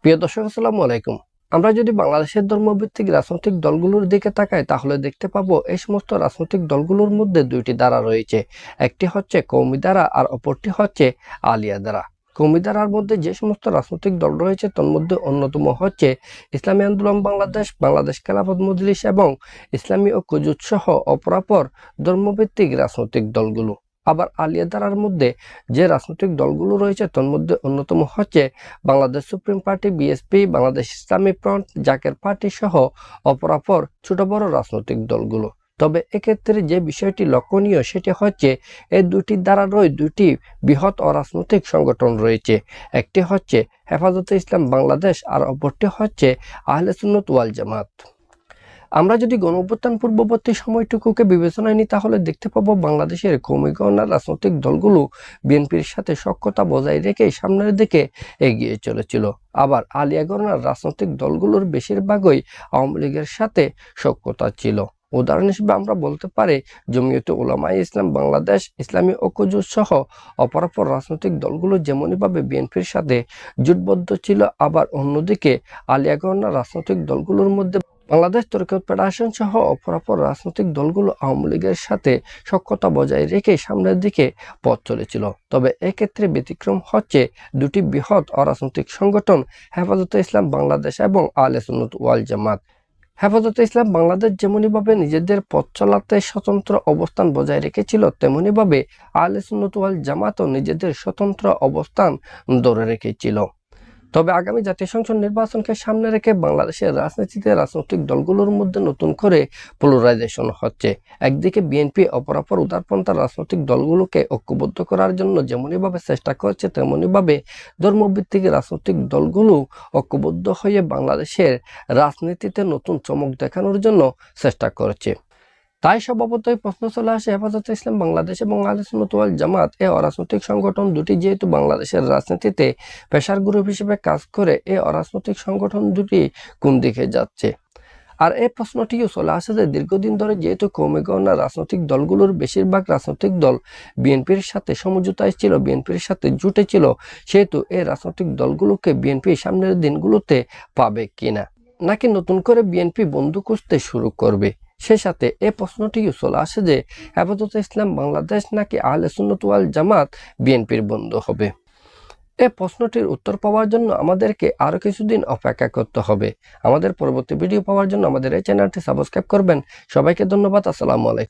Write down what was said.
প্রিয় দর্শক, আসসালামু আলাইকুম। আমরা যদি বাংলাদেশের ধর্মভিত্তিক রাজনৈতিক দলগুলোর দিকে তাকাই তাহলে দেখতে পাবো এই সমস্ত রাজনৈতিক দলগুলোর মধ্যে দুইটি ধারা রয়েছে। একটি হচ্ছে কওমি ধারা আর অপরটি হচ্ছে আলিয়া ধারা। কওমি ধারার মধ্যে যে সমস্ত রাজনৈতিক দল রয়েছে তার মধ্যে অন্যতম হচ্ছে ইসলামী আন্দোলন বাংলাদেশ, বাংলাদেশ খেলাফত মজলিস এবং ইসলামী ঐক্য জোট সহ অপরাপর ধর্মভিত্তিক রাজনৈতিক দলগুলো। আবার আলিয়া ধারার মধ্যে যে রাজনৈতিক দলগুলো রয়েছে তার মধ্যে অন্যতম হচ্ছে Bangladesh supreme party, BSP, Bangladesh ইসলামী ফ্রন্ট, জাকের পার্টি সহ অপরাপর ছোট বড় রাজনৈতিক দলগুলো। তবে এক্ষেত্রে যে বিষয়টি লক্ষণীয় সেটি হচ্ছে এই দুটি ধারারই দুটি বৃহৎ অরাজনৈতিক সংগঠন রয়েছে। একটি হচ্ছে হেফাজতে ইসলাম বাংলাদেশ আর অপরটি হচ্ছে আহলে সুন্নাত ওয়াল জামাত। আমরা যদি গণঅভ্যুত্থান পূর্ববর্তী সময়টুকুকে বিবেচনায় নিই তাহলে দেখতে পাবো বাংলাদেশের কওমি গণনার রাজনৈতিক দলগুলো বিএনপির সাথে সখ্যতা বজায় রেখে সামনের দিকে এগিয়ে চলেছিল। আবার আলিয়া গণনার রাজনৈতিক দলগুলোর বেশিরভাগই আওয়ামী লীগের সাথে সখ্যতা ছিল। উদাহরণ হিসেবে আমরা বলতে পারি জমিয়তে উলামায়ে ইসলাম বাংলাদেশ, ইসলামী ঐক্য জোট সহ অপরাপর রাজনৈতিক দলগুলো যেমনইভাবে বিএনপির সাথে জোটবদ্ধ ছিল, আবার অন্যদিকে আলিয়া গণনার রাজনৈতিক দলগুলোর মধ্যে বাংলাদেশ তরিকত ফেডারেশন সহ অপরাপর রাজনৈতিক দলগুলো আওয়ামী লীগের সাথে সখ্যতা বজায় রেখে সামনের দিকে পথ চলেছিল। তবে এক্ষেত্রে ব্যতিক্রম হচ্ছে দুটি বৃহৎ অরাজনৈতিক সংগঠন হেফাজতে ইসলাম বাংলাদেশ এবং আহলে সুন্নাত ওয়াল জামাত। হেফাজতে ইসলাম বাংলাদেশ যেমনইভাবে নিজেদের পথ চলাতে স্বতন্ত্র অবস্থান বজায় রেখেছিল, তেমনইভাবে আহলে সুন্নাত ওয়াল জামাতও নিজেদের স্বতন্ত্র অবস্থান ধরে রেখেছিল। তবে আগামী জাতীয় সংসদ নির্বাচনকে সামনে রেখে বাংলাদেশের রাজনীতিতে রাজনৈতিক দলগুলোর মধ্যে নতুন করে পোলারাইজেশন হচ্ছে। একদিকে বিএনপি অপরাপর উদারপন্থা রাজনৈতিক দলগুলোকে ঐক্যবদ্ধ করার জন্য যেমনইভাবে চেষ্টা করছে, তেমনইভাবে ধর্মভিত্তিক রাজনৈতিক দলগুলো ঐক্যবদ্ধ হয়ে বাংলাদেশের রাজনীতিতে নতুন চমক দেখানোর জন্য চেষ্টা করছে। তাই স্বভাবতই প্রশ্ন চলে আসে, হেফাজতে ইসলাম বাংলাদেশ এবং আহলে সুন্নাত ওয়াল জামাত এই অরাজনৈতিক সংগঠন দুটি যেহেতু বাংলাদেশের রাজনীতিতে প্রেসার গ্রুপ হিসেবে কাজ করে, এই অরাজনৈতিক সংগঠন দুটি কোন দিকে যাচ্ছে? আর এই প্রশ্নটিও চলে আসে যে দীর্ঘদিন ধরে যেহেতু কওমি গণনার রাজনৈতিক দলগুলোর বেশিরভাগ রাজনৈতিক দল বিএনপির সাথে সমঝোতায় ছিল, বিএনপির সাথে জুটে ছিল, সেহেতু এই রাজনৈতিক দলগুলোকে বিএনপি সামনের দিনগুলোতে পাবে কিনা, নাকি নতুন করে বিএনপি বন্ধু খুঁজতে শুরু করবে? সে সাথে এই প্রশ্নটিও চলে আসে যে হেফাজতে ইসলাম বাংলাদেশ নাকি আহলে সুন্নাত ওয়াল জামাত বিএনপির বন্ধু হবে? এই প্রশ্নটির উত্তর পাওয়ার জন্য আমাদেরকে আরো কিছুদিন অপেক্ষা করতে হবে। আমাদের পরবর্তী ভিডিও পাওয়ার জন্য আমাদের এই চ্যানেলটি সাবস্ক্রাইব করবেন। সবাইকে ধন্যবাদ। আসসালামু আলাইকুম।